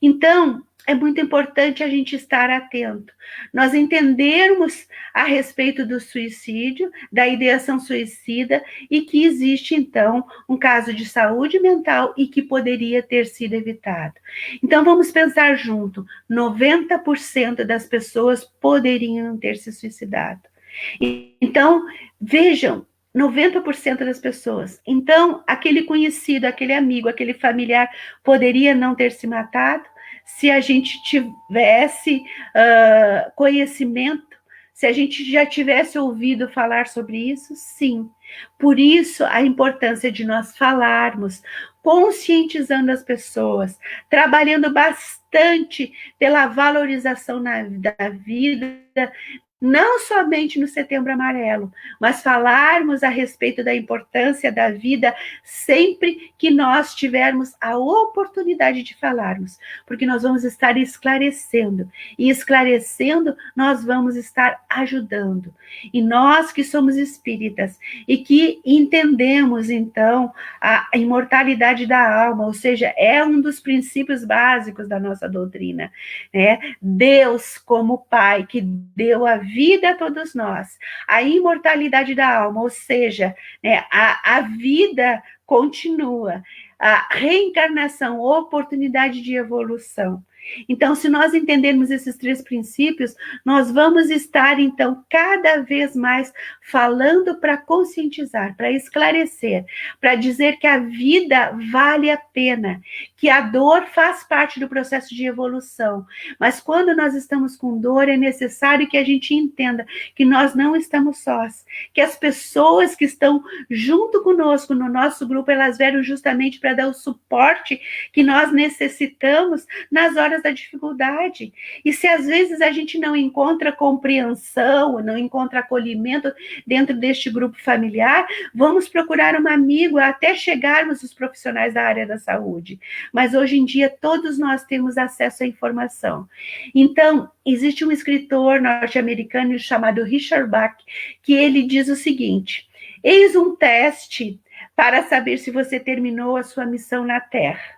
Então, é muito importante a gente estar atento. Nós entendermos a respeito do suicídio, da ideação suicida, e que existe, então, um caso de saúde mental e que poderia ter sido evitado. Então, vamos pensar junto, 90% das pessoas poderiam ter se suicidado. Então, vejam, 90% das pessoas. Então, aquele conhecido, aquele amigo, aquele familiar poderia não ter se matado se a gente tivesse conhecimento, se a gente já tivesse ouvido falar sobre isso? Sim. Por isso, a importância de nós falarmos, conscientizando as pessoas, trabalhando bastante pela valorização da vida, não somente no Setembro Amarelo, mas falarmos a respeito da importância da vida sempre que nós tivermos a oportunidade de falarmos, porque nós vamos estar esclarecendo, e esclarecendo nós vamos estar ajudando. E nós que somos espíritas e que entendemos, então, a imortalidade da alma, ou seja, é um dos princípios básicos da nossa doutrina, né? Deus como Pai, que deu a vida a todos nós, a imortalidade da alma, ou seja, né, a vida continua, a reencarnação, oportunidade de evolução. Então, se nós entendermos esses 3 princípios, nós vamos estar, então, cada vez mais falando para conscientizar, para esclarecer, para dizer que a vida vale a pena, que a dor faz parte do processo de evolução. Mas quando nós estamos com dor, é necessário que a gente entenda que nós não estamos sós, que as pessoas que estão junto conosco no nosso grupo, elas vieram justamente para dar o suporte que nós necessitamos nas horas da dificuldade. E se às vezes a gente não encontra compreensão, não encontra acolhimento dentro deste grupo familiar, vamos procurar um amigo até chegarmos os profissionais da área da saúde. Mas hoje em dia todos nós temos acesso à informação. Então, existe um escritor norte-americano chamado Richard Bach, que ele diz o seguinte: eis um teste para saber se você terminou a sua missão na Terra.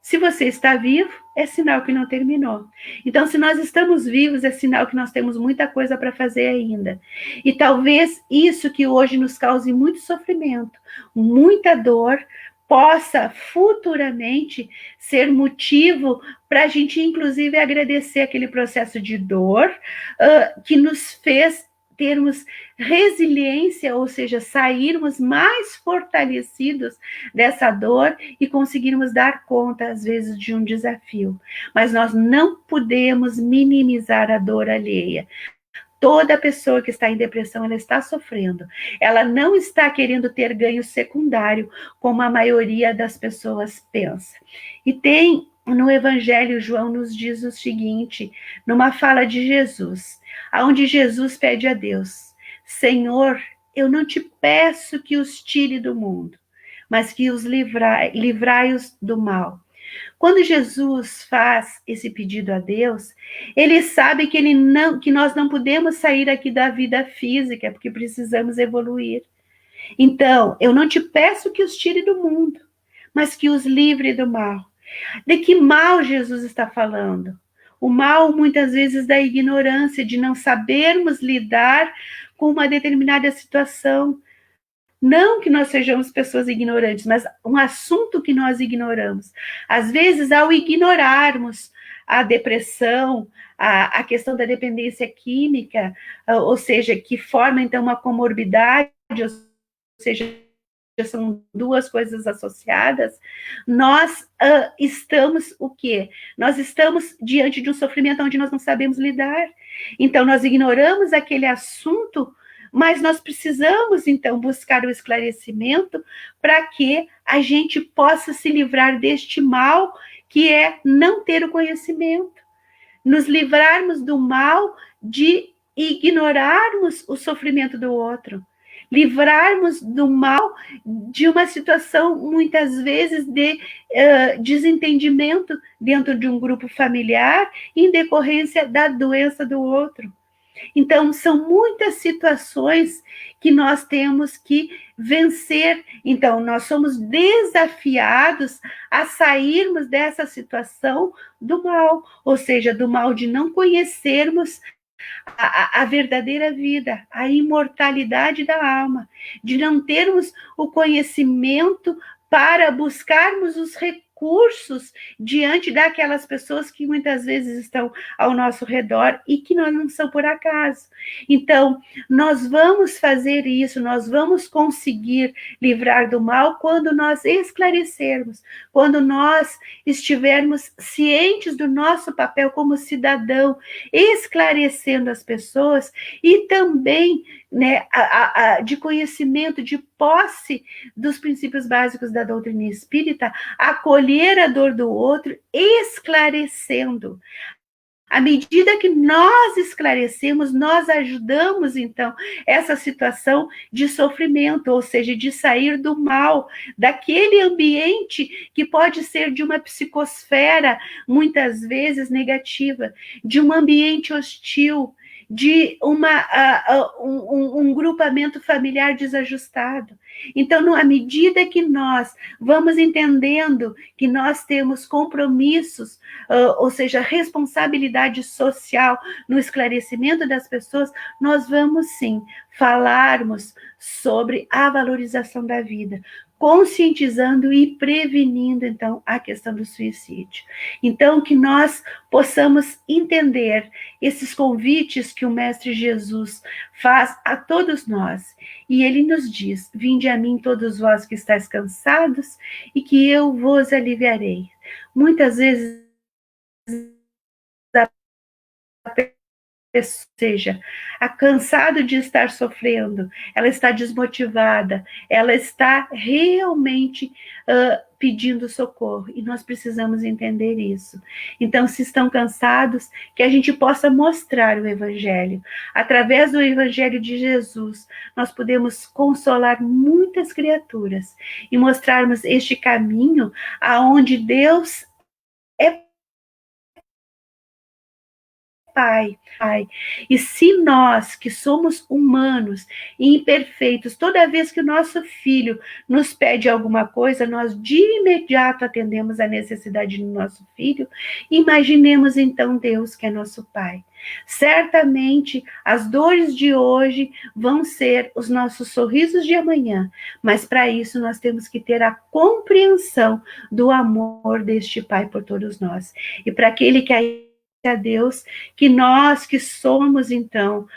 Se você está vivo, é sinal que não terminou. Então, se nós estamos vivos, é sinal que nós temos muita coisa para fazer ainda. E talvez isso que hoje nos cause muito sofrimento, muita dor, possa futuramente ser motivo para a gente, inclusive, agradecer aquele processo de dor que nos fez termos resiliência, ou seja, sairmos mais fortalecidos dessa dor e conseguirmos dar conta, às vezes, de um desafio. Mas nós não podemos minimizar a dor alheia. Toda pessoa que está em depressão, ela está sofrendo. Ela não está querendo ter ganho secundário, como a maioria das pessoas pensa. E tem no Evangelho, João nos diz o seguinte, numa fala de Jesus, onde Jesus pede a Deus: Senhor, eu não te peço que os tire do mundo, mas que os livrai-os do mal. Quando Jesus faz esse pedido a Deus, ele sabe que nós não podemos sair aqui da vida física, porque precisamos evoluir. Então, eu não te peço que os tire do mundo, mas que os livre do mal. De que mal Jesus está falando? O mal, muitas vezes, da ignorância, de não sabermos lidar com uma determinada situação. Não que nós sejamos pessoas ignorantes, mas um assunto que nós ignoramos. Às vezes, ao ignorarmos a depressão, a questão da dependência química, ou seja, que forma, então, uma comorbidade, ou seja, são 2 coisas associadas, nós estamos o quê? Nós estamos diante de um sofrimento onde nós não sabemos lidar. Então, nós ignoramos aquele assunto, mas nós precisamos, então, buscar o esclarecimento para que a gente possa se livrar deste mal, que é não ter o conhecimento. Nos livrarmos do mal de ignorarmos o sofrimento do outro. Livrarmos do mal de uma situação, muitas vezes, de desentendimento dentro de um grupo familiar, em decorrência da doença do outro. Então, são muitas situações que nós temos que vencer. Então, nós somos desafiados a sairmos dessa situação do mal, ou seja, do mal de não conhecermos a verdadeira vida, a imortalidade da alma, de não termos o conhecimento para buscarmos os recursos diante daquelas pessoas que muitas vezes estão ao nosso redor e que não são por acaso. Então, nós vamos fazer isso, nós vamos conseguir livrar do mal quando nós esclarecermos, quando nós estivermos cientes do nosso papel como cidadão, esclarecendo as pessoas e também, né, de conhecimento, de posse dos princípios básicos da doutrina espírita, acolher a dor do outro, esclarecendo. À medida que nós esclarecemos, nós ajudamos, então, essa situação de sofrimento, ou seja, de sair do mal, daquele ambiente que pode ser de uma psicosfera, muitas vezes negativa, de um ambiente hostil, de um grupamento familiar desajustado. Então, à medida que nós vamos entendendo que nós temos compromissos, ou seja, responsabilidade social no esclarecimento das pessoas, nós vamos sim falarmos sobre a valorização da vida, conscientizando e prevenindo, então, a questão do suicídio. Então, que nós possamos entender esses convites que o Mestre Jesus faz a todos nós. E ele nos diz: vinde a mim todos vós que estáis cansados e que eu vos aliviarei. Muitas vezes, ou seja, cansado de estar sofrendo, ela está desmotivada, ela está realmente pedindo socorro, e nós precisamos entender isso. Então, se estão cansados, que a gente possa mostrar o Evangelho. Através do Evangelho de Jesus, nós podemos consolar muitas criaturas e mostrarmos este caminho aonde Deus é Pai. E se nós, que somos humanos e imperfeitos, toda vez que o nosso filho nos pede alguma coisa, nós de imediato atendemos a necessidade do nosso filho, imaginemos então Deus, que é nosso Pai. Certamente as dores de hoje vão ser os nossos sorrisos de amanhã, mas para isso nós temos que ter a compreensão do amor deste Pai por todos nós. E para aquele que a Deus, que nós que somos então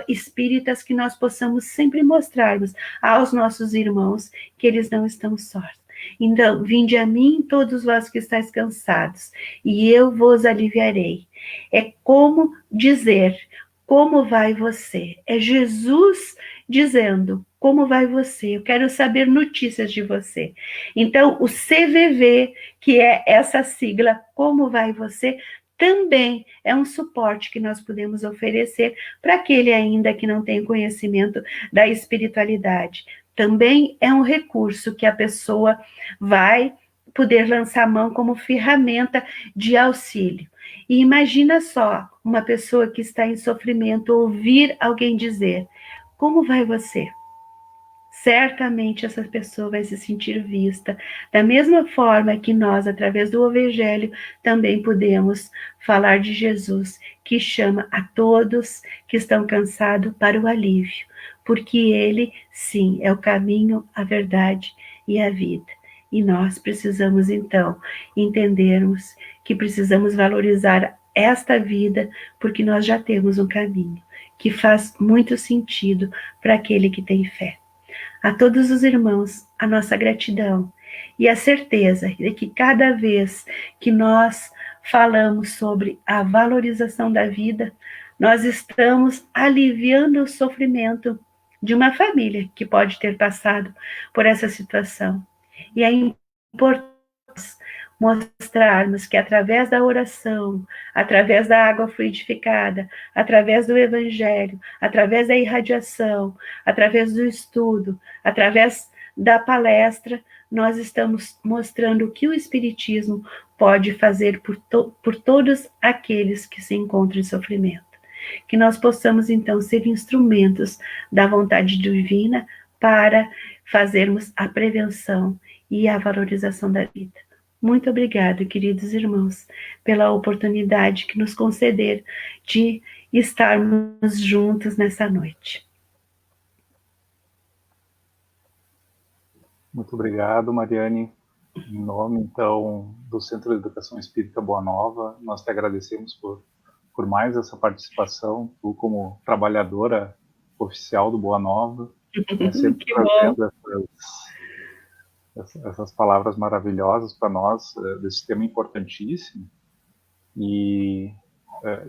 espíritas, que nós possamos sempre mostrarmos aos nossos irmãos que eles não estão sós. Então, vinde a mim todos vós que estáis cansados, e eu vos aliviarei. É como dizer, como vai você? É Jesus dizendo, como vai você? Eu quero saber notícias de você. Então, o CVV, que é essa sigla, como vai você, também é um suporte que nós podemos oferecer para aquele ainda que não tem conhecimento da espiritualidade. Também é um recurso que a pessoa vai poder lançar a mão como ferramenta de auxílio. E imagina só, uma pessoa que está em sofrimento ouvir alguém dizer, como vai você? Certamente essa pessoa vai se sentir vista, da mesma forma que nós, através do Evangelho, também podemos falar de Jesus, que chama a todos que estão cansados para o alívio, porque ele, sim, é o caminho, a verdade e a vida. E nós precisamos, então, entendermos que precisamos valorizar esta vida, porque nós já temos um caminho que faz muito sentido para aquele que tem fé. A todos os irmãos, a nossa gratidão e a certeza de que cada vez que nós falamos sobre a valorização da vida, nós estamos aliviando o sofrimento de uma família que pode ter passado por essa situação. E é importante mostrarmos que através da oração, através da água fluidificada, através do Evangelho, através da irradiação, através do estudo, através da palestra, nós estamos mostrando o que o Espiritismo pode fazer por todos aqueles que se encontram em sofrimento. que nós possamos, então, ser instrumentos da vontade divina para fazermos a prevenção e a valorização da vida. Muito obrigada, queridos irmãos, pela oportunidade que nos conceder de estarmos juntos nessa noite. Muito obrigado, Mariane. Em nome, então, do Centro de Educação Espírita Boa Nova, nós te agradecemos por mais essa participação, tu como trabalhadora oficial do Boa Nova, sempre trazendo essas palavras maravilhosas para nós, desse tema importantíssimo. E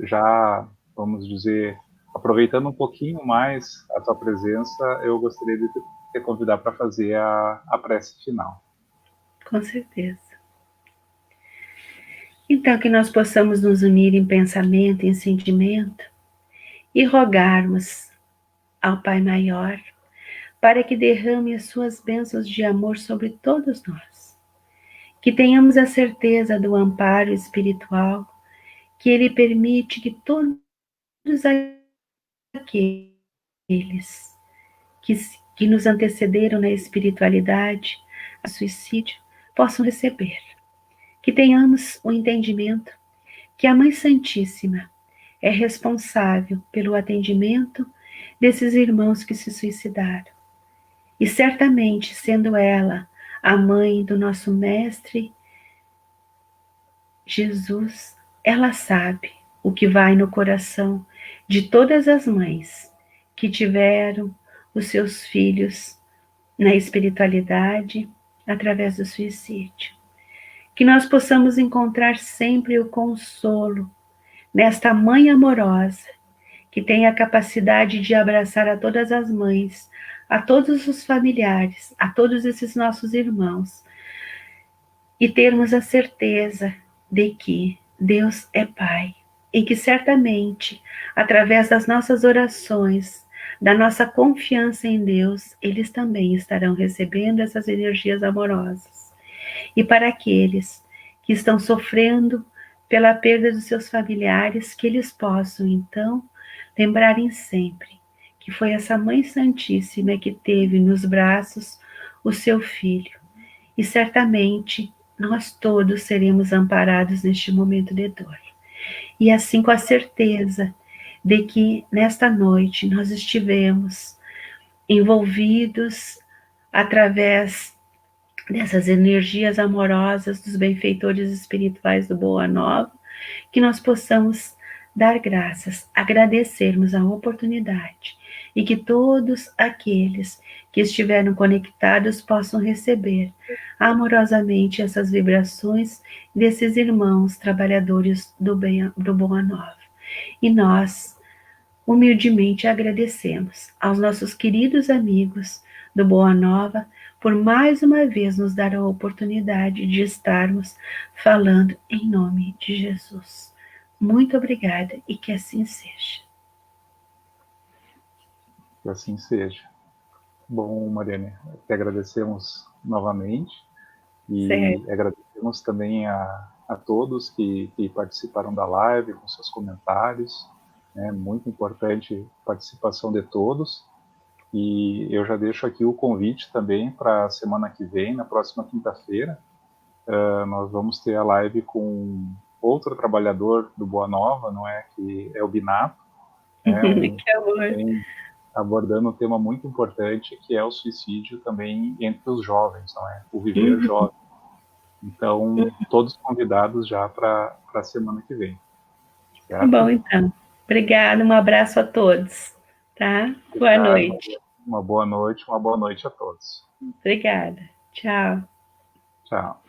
já, vamos dizer, aproveitando um pouquinho mais a tua presença, eu gostaria de te convidar para fazer a prece final. Com certeza. Então, que nós possamos nos unir em pensamento e em sentimento e rogarmos ao Pai Maior para que derrame as suas bênçãos de amor sobre todos nós. Que tenhamos a certeza do amparo espiritual que Ele permite que todos aqueles que nos antecederam na espiritualidade, a suicídio, possam receber. Que tenhamos o entendimento que a Mãe Santíssima é responsável pelo atendimento desses irmãos que se suicidaram. E certamente, sendo ela a mãe do nosso Mestre Jesus, ela sabe o que vai no coração de todas as mães que tiveram os seus filhos na espiritualidade através do suicídio. Que nós possamos encontrar sempre o consolo nesta mãe amorosa, que tem a capacidade de abraçar a todas as mães, a todos os familiares, a todos esses nossos irmãos, e termos a certeza de que Deus é Pai, e que certamente, através das nossas orações, da nossa confiança em Deus, eles também estarão recebendo essas energias amorosas. E para aqueles que estão sofrendo pela perda dos seus familiares, que eles possam, então, lembrarem sempre que foi essa Mãe Santíssima que teve nos braços o seu filho. E certamente nós todos seremos amparados neste momento de dor. E assim, com a certeza de que nesta noite nós estivemos envolvidos através dessas energias amorosas dos benfeitores espirituais do Boa Nova, que nós possamos dar graças, agradecermos a oportunidade e que todos aqueles que estiveram conectados possam receber amorosamente essas vibrações desses irmãos trabalhadores do Boa Nova. E nós, humildemente, agradecemos aos nossos queridos amigos do Boa Nova por mais uma vez nos dar a oportunidade de estarmos falando em nome de Jesus. Muito obrigada e que assim seja. Que assim seja. Bom, Mariane, te agradecemos novamente e agradecemos também a todos que participaram da live com seus comentários. É muito importante a participação de todos. E eu já deixo aqui o convite também para a semana que vem, na próxima quinta-feira, nós vamos ter a live com outro trabalhador do Boa Nova, não é? Que é o Binato. Que amor. Abordando um tema muito importante, que é o suicídio também entre os jovens, não é? O viver jovem. Então, todos convidados já para a semana que vem. Certo? Tá bom, então. Obrigada, um abraço a todos. Tá? Boa noite. Uma boa noite a todos. Obrigada. Tchau. Tchau.